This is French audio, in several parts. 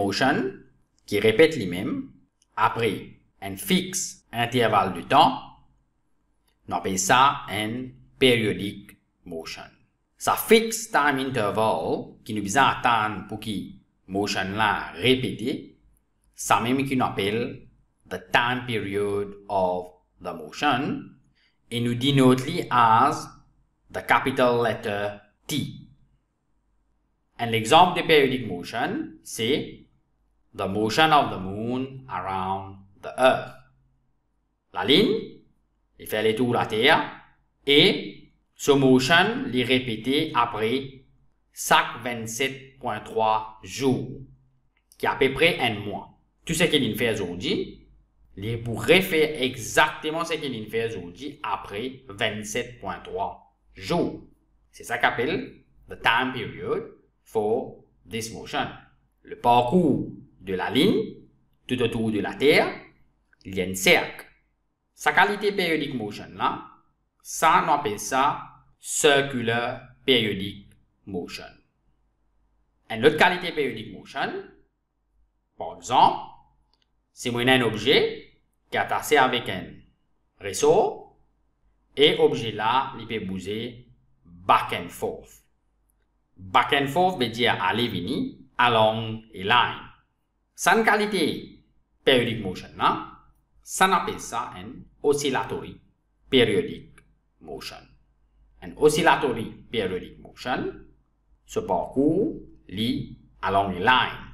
motion qui répète les mêmes après un fixe intervalle de temps, on appelle ça un periodic motion. Ça fixe time interval qui nous besoin attendre pour que motion là répété, ça même qu'on appelle the time period of the motion et nous dénote as the capital letter T. Un exemple de periodic motion, c'est the motion of the moon around the earth. La ligne, il fait le tour de la Terre et ce motion est répété après chaque 27.3 jours, qui est à peu près un mois. Tout ce qu'il fait aujourd'hui, il pourrait faire exactement ce qu'il fait aujourd'hui après 27.3 jours. C'est ça qu'on appelle the time period for this motion. Le parcours de la ligne tout autour de la Terre, il y a un cercle. Sa qualité periodic motion là, ça on appelle ça circular periodic motion. Une autre qualité periodic motion, par exemple, c'est un objet qui est attaché avec un ressort et l'objet là, il peut bouger back and forth. Back and forth veut dire aller venir along a line. Sans qualité periodic motion là, ça on appelle ça un oscillatory periodic motion. Un oscillatory periodic motion se parcourt along a line,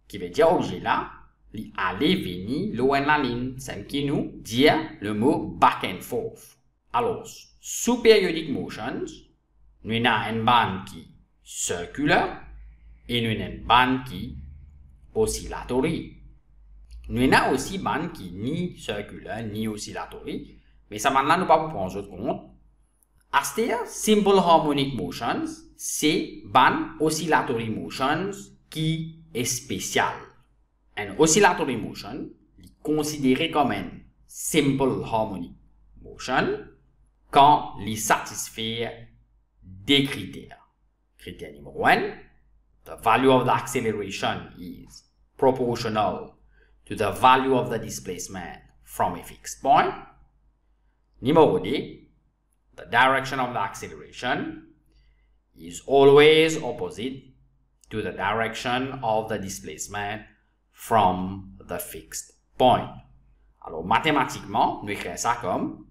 qui veut dire objet là, aller venir loin la ligne, c'est qui nous dit le mot back and forth. Alors, sous periodic motions, nous avons une bande qui circulaire et nous avons une bande qui oscillatory. Nous avons aussi une bande qui ni circulaire ni oscillatory, mais ça maintenant nous pas pour prendre compte. As-t-il simple harmonic motions, c'est bande oscillatory motions qui est spécial. Un oscillatory motion est considéré comme un simple harmonic motion quand il satisfait des critères. Critère numéro 1, the value of the acceleration is proportional to the value of the displacement from a fixed point. Numéro 2, the direction of the acceleration is always opposite to the direction of the displacement from the fixed point. Alors, mathématiquement, nous écrivons ça comme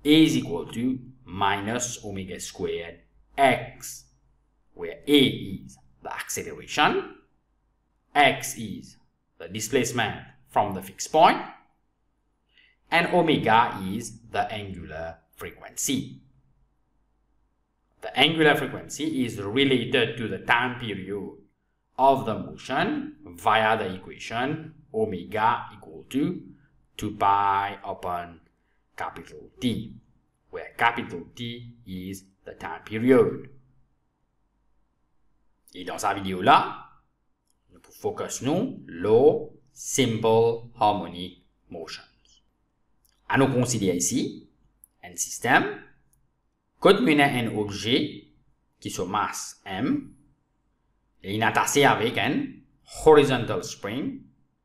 A is equal to minus omega squared x, where A is the acceleration, x is the displacement from the fixed point, and omega is the angular frequency. The angular frequency is related to the time period of the motion via the equation omega equal to 2 pi upon capital T, where capital T is the time period. Et dans cette vidéo-là, nous focusons sur simple harmonic motions. À nous considérer ici un système quand nous avons un objet qui se masse M et il est attaché avec un horizontal spring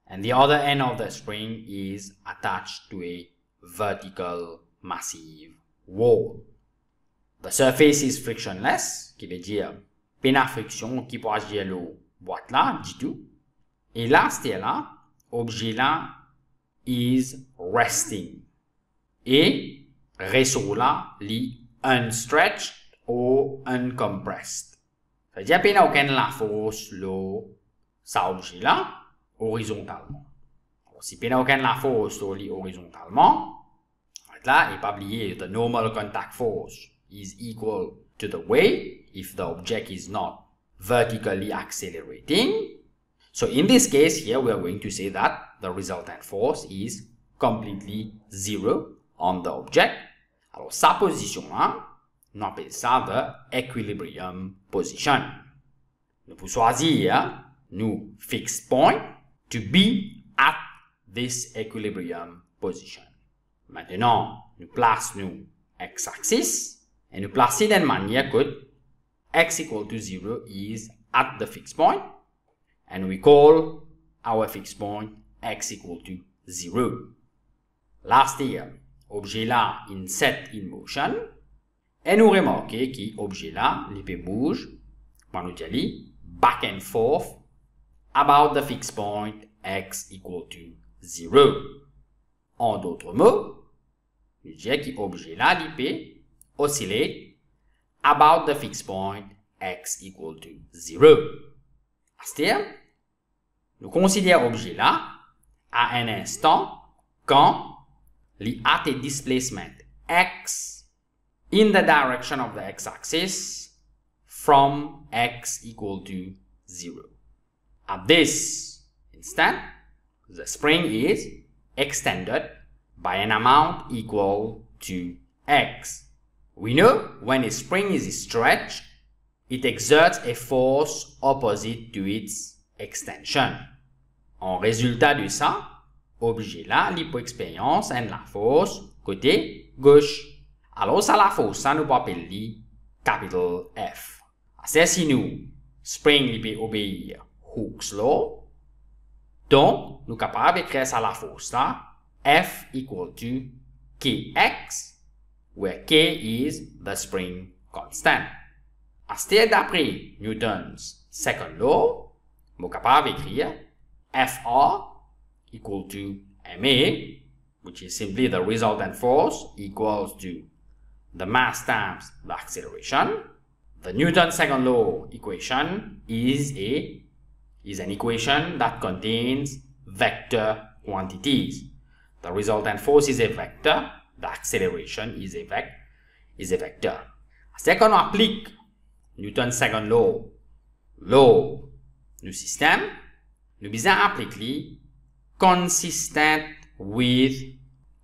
and the other end of the spring is attached to a vertical massive wall. The surface is frictionless, qui veut dire pas de friction qui peut agir le boîte là du tout. Et là, c'est là, objet là is resting. Et réseau là, li unstretched ou uncompressed. C'est-à-dire qu'il n'y a aucune la force le ça objet là horizontalement. Alors, si il n'y a aucune la force horizontalement, là, il n'est pas oublié, the normal contact force is equal to the weight if the object is not vertically accelerating. So in this case here, we are going to say that the resultant force is completely zero on the object. Alors, sa position là, on appelle ça the equilibrium position. Nous pouvons choisir nous fixed point to be at this equilibrium position. Maintenant, nous plaçons x-axis et nous plaçons d'une manière que x equal to 0 is at the fixed point and we call our fixed point x equal to 0. Last year, objet là, in set in motion. Et nous remarquons que l'objet là, il peut bouger, comme nous dit, back and forth about the fixed point x equal to 0. En d'autres mots, nous disons que l'objet là, il peut osciller about the fixed point x equal to 0. C'est-à-dire, nous considérons l'objet là à un instant quand il a un displacement x in the direction of the x-axis from x equal to 0. At this instant, the spring is extended by an amount equal to x. We know when a spring is stretched, it exerts a force opposite to its extension. En résultat de ça, objet là, l'hypoexpérience et la force côté gauche. Alors, ça la force, ça nous appelle capital F. C'est si nous, spring peut obéir Hooke's law, donc, nous sommes capables d'écrire ça la force là, F equal to Kx, where K is the spring constant. C'est d'après Newton's second law, nous sommes capables d'écrire Fr equal to ma, which is simply the resultant force equals to the mass times the acceleration. The Newton's second law equation is an equation that contains vector quantities. The resultant force is a vector, the acceleration is a vector. C'est qu'on applique Newton's second law du système, nous besoin appliquer consistent with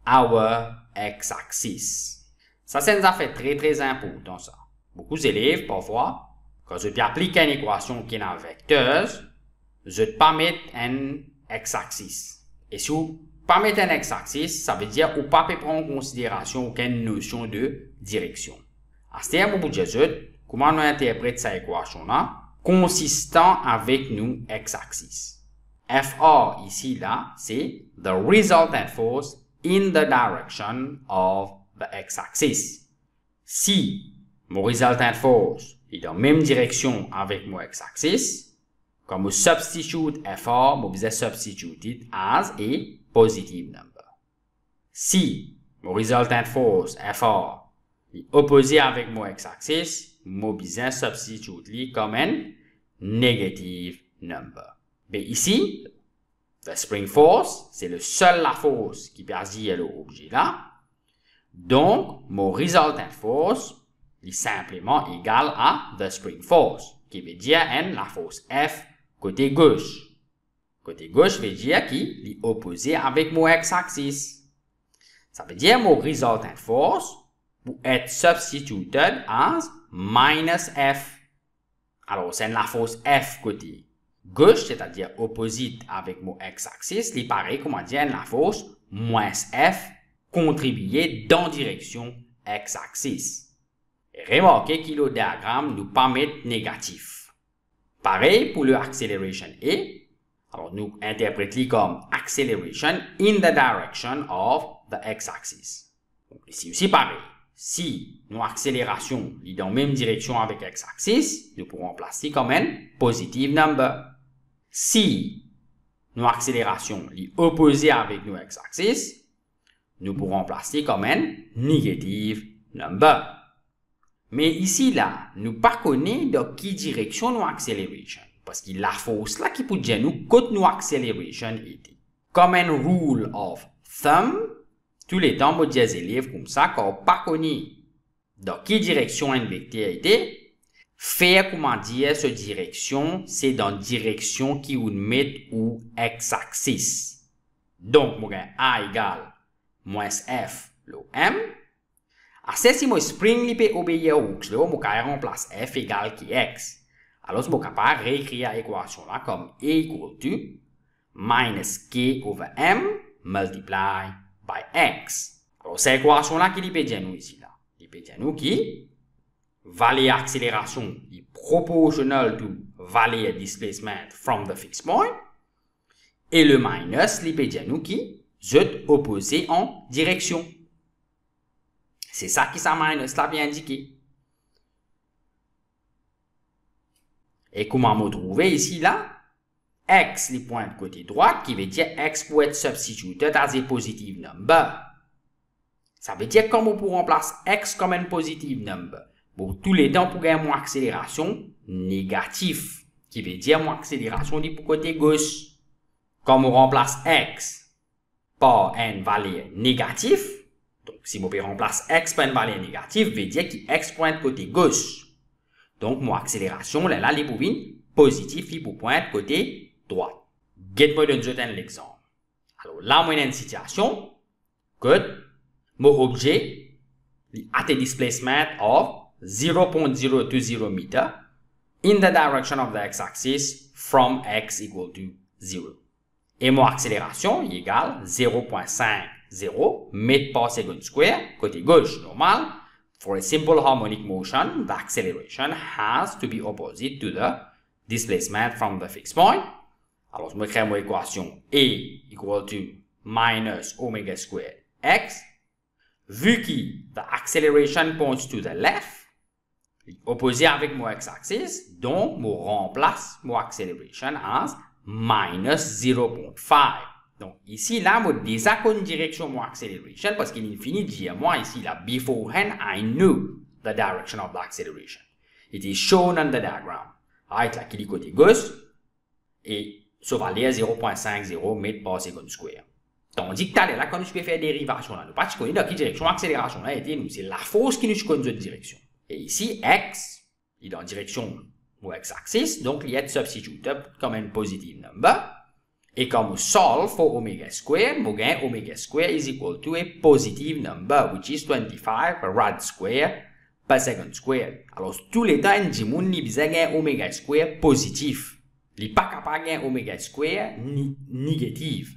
our x-axis. Ça, c'est une affaire très important, ça. Beaucoup d'élèves, parfois, quand je applique une équation qui est en vecteuse, je ne pas mettre un x-axis. Et si vous ne pas mettre un x-axis, ça veut dire que vous ne pas prendre en considération aucune notion de direction. À ce terme, vous dites, comment on interprète cette équation-là? Consistant avec nous x-axis. Fr, ici, là, c'est the resultant force in the direction of the x-axis. Si mon resultant force est dans la même direction avec mon x-axis, quand je substitute Fr, je vais substitute it as a positive number. Si mon resultant force Fr est opposé avec mon x-axis, je vais substitute it comme un negative number. Mais ici, the spring force, c'est le seul la force qui peut agir l'objet là. Donc, mon resultant force est simplement égal à the spring force, qui veut dire la force F côté gauche. Côté gauche veut dire qu'il est opposé avec mon x-axis. Ça veut dire mon resultant force peut être substituted as minus F. Alors, c'est la force F côté gauche, c'est-à-dire opposite avec mon x-axis, il paraît, comment dire, la force moins F contribuer dans direction x-axis. Remarquez que le diagramme nous permet négatif. Pareil pour le acceleration A. Alors, nous interprétons comme acceleration in the direction of the x-axis. Ici aussi pareil. Si nos accélérations sont dans la même direction avec x-axis, nous pourrons placer comme un positive number. Si nos accélérations sont opposées avec nos x-axis, nous pourrons placer comme un negative number. Mais ici, là, nous ne connaissons pas dans quelle direction nous accélération. Parce que la force là qui peut dire nous côté nous accélération était. Comme un rule of thumb, tous les temps, je dis aux élèves comme ça, quand on ne pas connaît dans quelle direction un vecteur était, faire, comment dire, cette direction, c'est dans la direction qui vous met ou x-axis. Donc, moi, A égale moins F, le M. Alors, si mon spring peut obéir au Hooke's law, je remplace F égale Kx. Alors, je suis capable de réécrire l'équation là comme A equal to minus K over M multiply by X. Alors, cette équation là qui peut dire nous ici là. Il peut dire nous qui value accélération est proportionnelle to value displacement from the fixed point. Et le minus, il peut dire nous qui est opposé en direction. C'est ça qui ça minus là bien indiqué. Et comment me trouver ici là? X les points de côté droit qui veut dire X pour être substituted as a positive number. Ça veut dire comment on peut remplacer X comme un positive number. Pour tous les temps pour gagner mon accélération négative. Qui veut dire mon accélération du côté gauche. Comme on remplace X par une valeur négative. Donc si on remplace X par une valeur négative, veut dire que X pointe côté gauche. Donc mon accélération là les pour positif, il pour pointe côté droit. Get-moi donner un exemple. Alors là, moi, une situation que mon objet a a displacement of 0.020 meter in the direction of the x-axis from x equal to 0. Et mon accélération est égale 0.50 mètres par seconde square côté gauche normal. For a simple harmonic motion, the acceleration has to be opposite to the displacement from the fixed point. Alors, je me crée mon équation A equal to minus omega squared x. Vu que the acceleration points to the left, opposé avec mon x-axis, donc, je remplace mon acceleration as minus 0.5. Donc, ici, là, je désacorde une direction mon acceleration parce qu'il est fini de dire, moi, ici, là, beforehand, I knew the direction of the acceleration. It is shown on the diagram. Right, là, qui est côté gauche, et ça va aller à 0.50 mètres par seconde square. Tandis que là, quand je peux faire dérivation, là, nous pas connaître dans quelle direction l'accélération là était, nous, c'est la force qui nous connaît notre direction. Et ici, x, il est dans la direction au x-axis, donc il est substituted comme un positive number. Et comme solve for omega square, mon gain omega square is equal to a positive number, which is 25 rad square per second square. Alors, tous les temps, on dit, mon ni besoin gain oméga square positif. Il n'est pas capable de gagner oméga square négatif.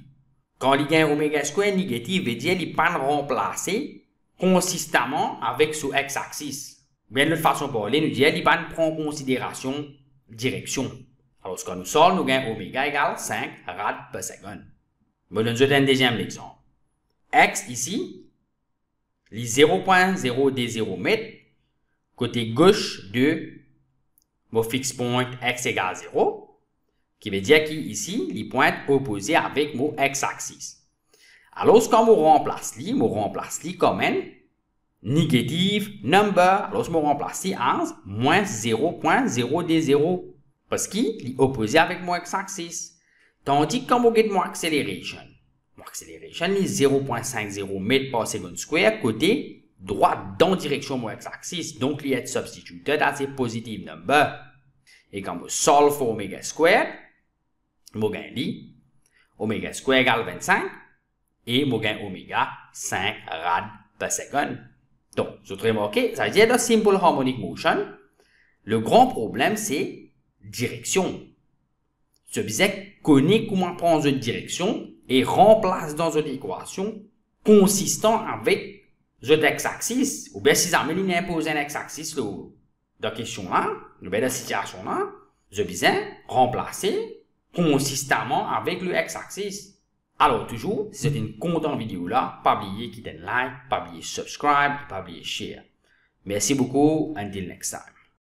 Quand il gagne oméga square négatif, veut dire qu'il n'est pas remplacé consistamment avec son x-axis. Bien, de l'autre façon de parler, nous dit qu'il n'est pas prend en considération direction. Alors, ce qu'on nous sort, nous gagnons oméga égale 5 rad per seconde. Je vous donne un deuxième exemple. X ici, les 0.0 mètres, côté gauche de mon fixed point x égale 0, qui veut dire qu'ici, les points opposés avec mon x-axis. Alors, ce qu'on me remplace, comme un negative number. Alors, je me remplace en moins 0.0. Parce qu'il est opposé avec mon x-axis. Tandis que quand on get mon acceleration est 0.50 mètres par seconde square côté droit dans direction mon x-axis. Donc, il est substituted as a positive number. Et quand on solve for omega square, on gagne omega square égale 25 et on gagne oméga 5 rad per seconde. Donc, je te remarque, ça veut dire dans simple harmonic motion, le grand problème c'est direction. Ce biais connaît comment prendre une direction et remplace dans une équation consistant avec le x-axis. Ou bien si jamais il impose un x-axis dans la question là, dans la situation là, je biais remplacer consistamment avec le x-axis. Alors toujours, si c'est une content vidéo là, pas oublier quitter un like, pas oublier subscribe, pas oublier share. Merci beaucoup, until next time.